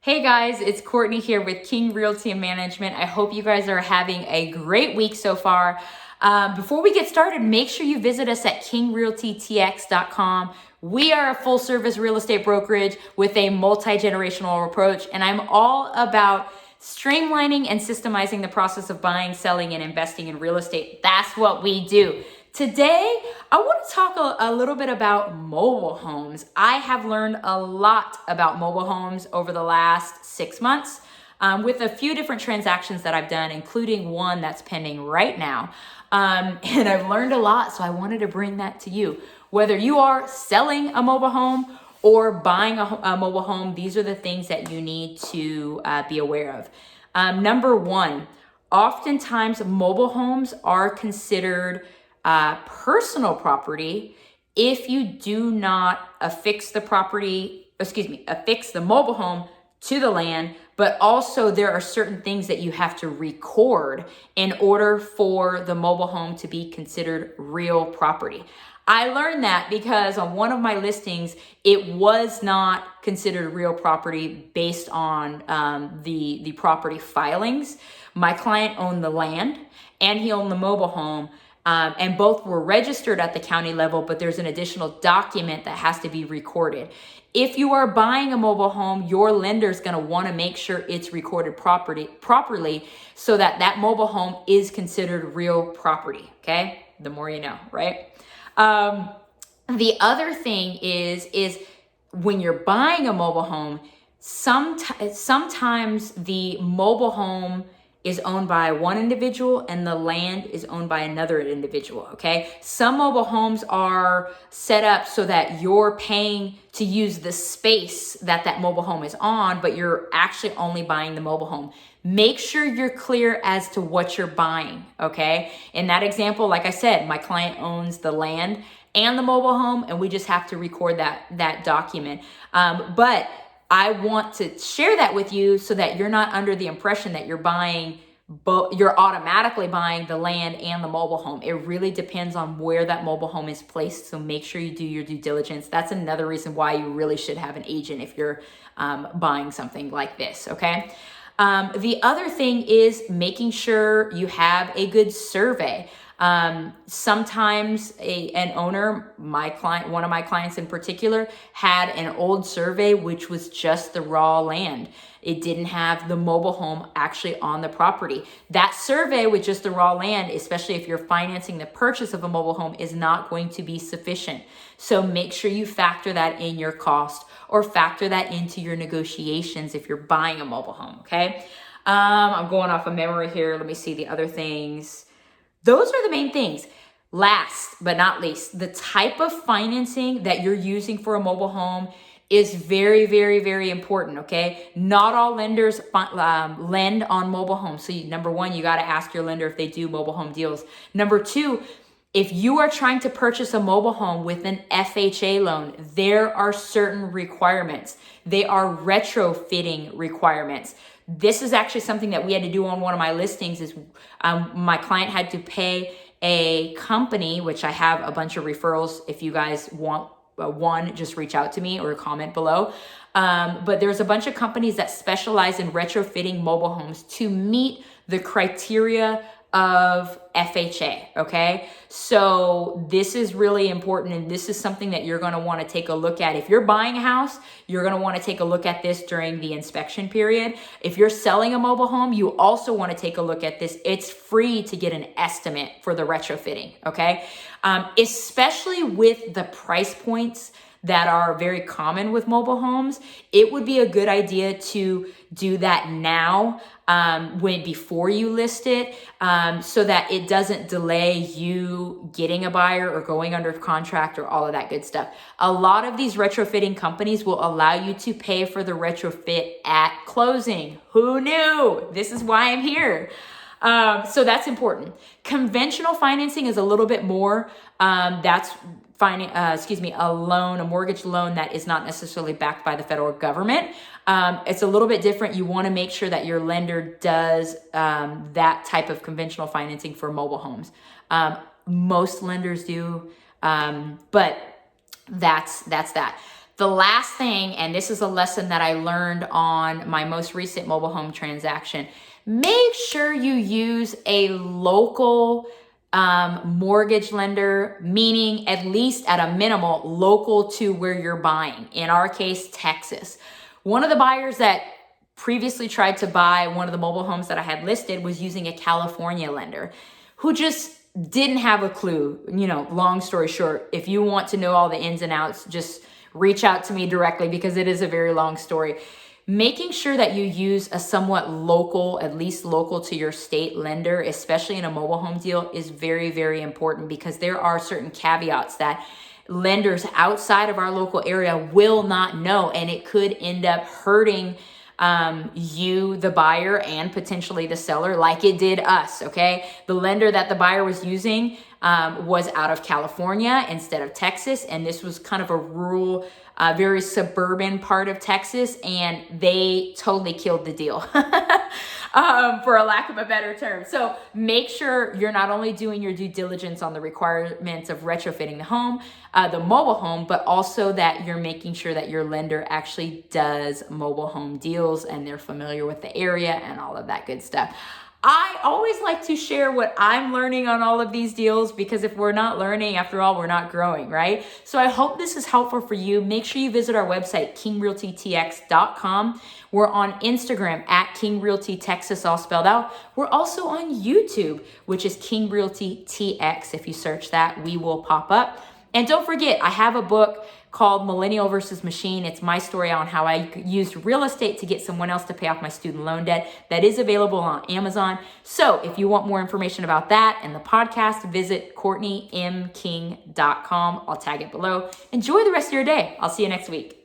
Hey guys, it's Courtney here with King Realty and Management. I hope you guys are having a great week so far. Before we get started, make sure you visit us at kingrealtytx.com. We are a full service real estate brokerage with a multi-generational approach, and I'm all about streamlining and systemizing the process of buying, selling, and investing in real estate. That's what we do. Today, I want to talk a little bit about mobile homes. I have learned a lot about mobile homes over the last 6 months with a few different transactions that I've done, including one that's pending right now. And I've learned a lot, so I wanted to bring that to you. Whether you are selling a mobile home or buying a mobile home, these are the things that you need to be aware of. Number one, oftentimes mobile homes are considered personal property if you do not affix the mobile home to the land, but also there are certain things that you have to record in order for the mobile home to be considered real property. I learned that because on one of my listings, it was not considered real property based on the property filings. My client owned the land and he owned the mobile home. And both were registered at the county level, but there's an additional document that has to be recorded. If you are buying a mobile home, your lender is going to want to make sure it's recorded properly so that that mobile home is considered real property. Okay, the more you know, right? The other thing is when you're buying a mobile home, sometimes the mobile home is owned by one individual and the land is owned by another individual, okay? Some mobile homes are set up so that you're paying to use the space that mobile home is on, but you're actually only buying the mobile home. Make sure you're clear as to what you're buying, okay? In that example, like I said, my client owns the land and the mobile home, and we just have to record that document. But I want to share that with you so that you're not under the impression that you're automatically buying the land and the mobile home. It really depends on where that mobile home is placed. So make sure you do your due diligence. That's another reason why you really should have an agent if you're buying something like this, okay? The other thing is making sure you have a good survey. Sometimes an owner, one of my clients in particular, had an old survey which was just the raw land. It didn't have the mobile home actually on the property. That survey with just the raw land, especially if you're financing the purchase of a mobile home, is not going to be sufficient. So make sure you factor that in your cost or factor that into your negotiations if you're buying a mobile home, okay? I'm going off of memory here. Let me see the other things. Those are the main things. Last but not least, the type of financing that you're using for a mobile home is very, very, very important, okay? Not all lenders lend on mobile homes. So number one, you got to ask your lender if they do mobile home deals. Number two, if you are trying to purchase a mobile home with an FHA loan, there are certain requirements. They are retrofitting requirements. This is actually something that we had to do on one of my listings is my client had to pay a company, which I have a bunch of referrals. If you guys want one, just reach out to me or comment below. But there's a bunch of companies that specialize in retrofitting mobile homes to meet the criteria of FHA, okay? So this is really important, and this is something that you're going to want to take a look at. If you're buying a house, you're going to want to take a look at this during the inspection period. If you're selling a mobile home, you also want to take a look at this. It's free to get an estimate for the retrofitting, okay? Especially with the price points that are very common with mobile homes, it would be a good idea to do that now before you list it so that it doesn't delay you getting a buyer or going under contract or all of that good stuff. A lot of these retrofitting companies will allow you to pay for the retrofit at closing. Who knew? This is why I'm here. So that's important. Conventional financing is a little bit more. That's a mortgage loan that is not necessarily backed by the federal government. It's a little bit different. You want to make sure that your lender does that type of conventional financing for mobile homes. Most lenders do, but that's that. The last thing, and this is a lesson that I learned on my most recent mobile home transaction, make sure you use a local mortgage lender, meaning at least at a minimal local to where you're buying. In our case, Texas. One of the buyers that previously tried to buy one of the mobile homes that I had listed was using a California lender who just didn't have a clue. Long story short, if you want to know all the ins and outs, just reach out to me directly because it is a very long story. Making sure that you use a somewhat local, at least local to your state lender, especially in a mobile home deal, is very, very important because there are certain caveats that lenders outside of our local area will not know, and it could end up hurting you, the buyer, and potentially the seller, like it did us. Okay. The lender that the buyer was using was out of California instead of Texas. And this was kind of a rural, very suburban part of Texas. And they totally killed the deal. For a lack of a better term. So make sure you're not only doing your due diligence on the requirements of retrofitting the home, the mobile home, but also that you're making sure that your lender actually does mobile home deals and they're familiar with the area and all of that good stuff. I always like to share what I'm learning on all of these deals because if we're not learning, after all, we're not growing, right? So I hope this is helpful for you. Make sure you visit our website, kingrealtytx.com. We're on Instagram at King Realty Texas, all spelled out. We're also on YouTube, which is King Realty TX. If you search that, we will pop up. And don't forget, I have a book called Millennial versus Machine. It's my story on how I used real estate to get someone else to pay off my student loan debt. That is available on Amazon. So if you want more information about that and the podcast, visit CourtneyMKing.com. I'll tag it below. Enjoy the rest of your day. I'll see you next week.